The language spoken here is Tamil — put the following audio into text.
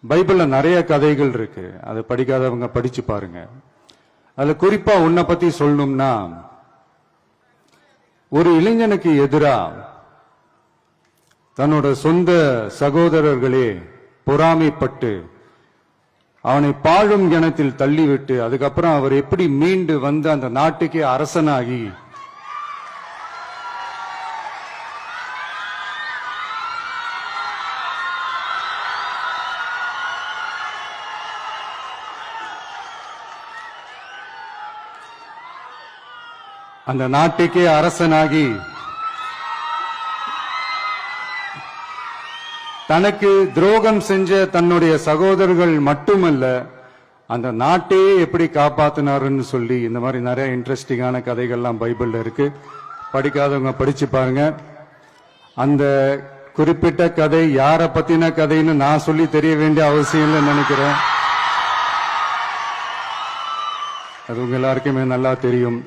பைபிள்ல நிறைய கதைகள் இருக்கு, அதை படிக்காதவங்க படிச்சு பாருங்க. அதுல குறிப்பா உன்னை பத்தி சொல்லணும்னா, ஒரு இளைஞனுக்கு எதிரா தன்னோட சொந்த சகோதரர்களே பொறாமைப்பட்டு அவனை பாழும் கிணத்தில் தள்ளிவிட்டு அதுக்கப்புறம் அவர் எப்படி மீண்டு வந்து அந்த நாட்டுக்கே அரசனாகி அந்த நாட்டுக்கே அரசனாகி தனக்கு துரோகம் செஞ்ச தன்னுடைய சகோதரர்கள் மட்டுமல்ல அந்த நாட்டையே எப்படி காப்பாத்தினாருன்னு சொல்லி இந்த மாதிரி நிறைய இன்ட்ரெஸ்டிங்கான கதைகள்லாம் பைபிள்ல இருக்கு. படிக்காதவங்க படிச்சு பாருங்க. அந்த குறிப்பிட்ட கதை யாரை பத்தின கதைன்னு நான் சொல்லி தெரிய வேண்டிய அவசியம் இல்லைன்னு நினைக்கிறேன். அது உங்க எல்லாருக்குமே நல்லா தெரியும்.